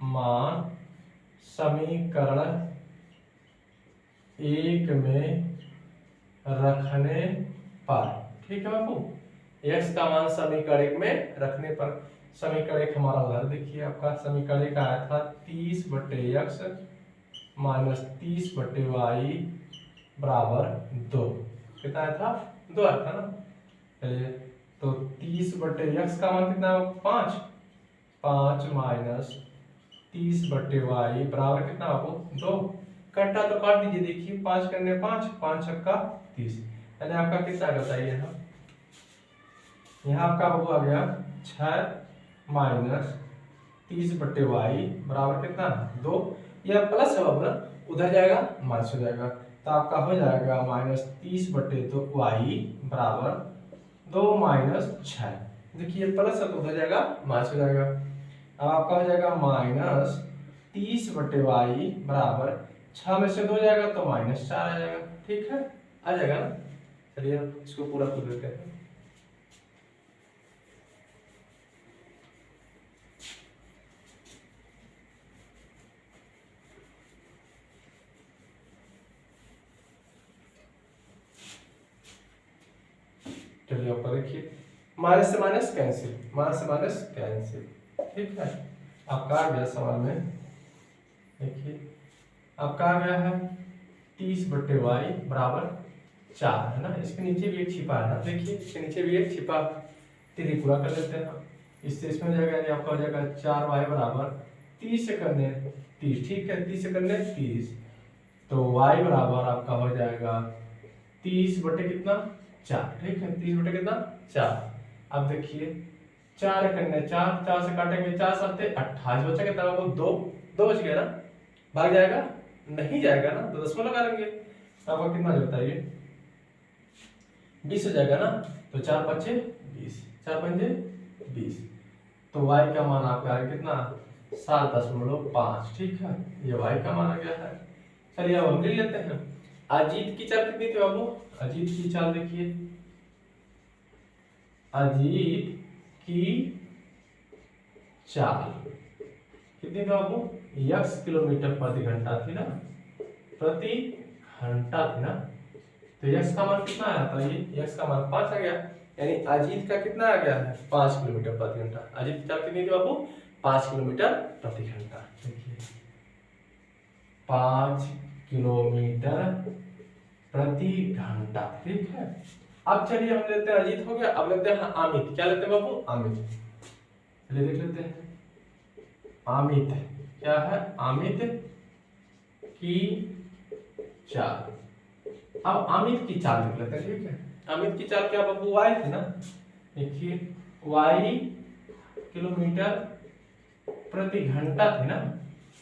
मान समीकरण 1 में रखने पर, ठीक है बाबू, x का मान समीकरण 1 में रखने पर, समीकरण 1 हमारा उधर देखिए, आपका समीकरण 1 आया था 30/x माइनस 30/y बराबर 2, कितना आया था 2 आया था ना। चलिए तो 30/x का मान कितना है 5, 5 माइनस 30/y बराबर कितना आपको 2, कट्टा तो काट दीजिए। देखिए 5 करने 5, 5 छक्का 30, यानी आपका कितना बताइए यहाँ आपका वो आ गया 6 माइनस 30/y बराबर कितना 2, यह प्लस है बाबू ना, उधर जाएगा माइनस हो जाएगा, तो आपका हो जाएगा -30/2y बराबर 2 माइनस 6। देखिए प्लस है तो उधर जाएगा माइनस हो जाएगा। अब आपका हो जाएगा -30/y बराबर 6 में से 2 जाएगा तो -4 आ जाएगा। ठीक है, आ जाएगा ना। चलिए इसको पूरा कर देते हैं। चलिए आपका देखिए माइनस से माइनस कैंसिल, माइनस से माइनस कैंसिल। ठीक है, आपका आ गया सवाल में, देखिए आपका आ गया है 30/y बराबर 4 है ना, इसके नीचे भी एक छिपा है ना, देखिए इसके नीचे भी एक छिपा, तीन पूरा कर लेते हैं, इससे इसमें हो जाएगा, आपका हो जाएगा 4y बराबर 30 से करने 30। ठीक है, 30 से करने 30, तो y बराबर आपका हो जाएगा 30 बटे कितना 4। ठीक है, 30 बटे कितना 4। अब देखिए 4 करने 4, 4 से काटेंगे 4 7 28, बचा कितना वो 2, 2 बच गया ना, भाग जाएगा नहीं जाएगा ना, तो 10 में लगा लेंगे, आपका कितना जो बताइए 20 हो जाएगा ना, तो 4 5 20, 4 5 20, तो y का मान आपका कितना 7.5, ठीक है, ये y का मान आ गया है। चलिए अब हम ले लेते हैं अजीत की चाल कितनी थी बाबू, अजीत की चाल देखिए, अजीत की चाल कितनी थी बाबू, x किलोमीटर प्रति घंटा थी ना, प्रति घंटा थी ना, तो x का मान कितना आया था, ये x का मान 5 आ गया, यानी अजीत का कितना आ गया है 5 किलोमीटर प्रति घंटा। अजीत की चाल कितनी थी बाबू, 5 किलोमीटर प्रति घंटा। देखिए 5 किलोमीटर प्रति घंटा, ठीक है। अब चलिए हम लेते हैं अजीत हो गया, अब लेते हैं अमित, क्या लेते हैं बाबू, अमित, चलिए देख लेते हैं अमित क्या है, अमित की चाल। अब अमित की चाल देख लेते हैं, ठीक है। अमित की चाल क्या बाबू, y थी ना, देखिए y किलोमीटर प्रति घंटा थी ना।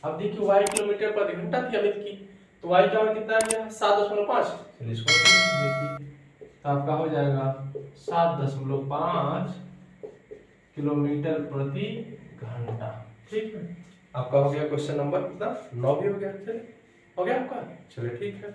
अब देखिए y किलोमीटर प्रति घंटा थी अमित की, तो y का मान कितना आ गया 7.5, चलिए इसको देखिए, तो आपका हो जाएगा 7.5 किलोमीटर प्रति घंटा, ठीक है। आपका हो गया क्वेश्चन नंबर कितना 9 भी हो गया, चलिए हो गया आपका, चलिए ठीक है।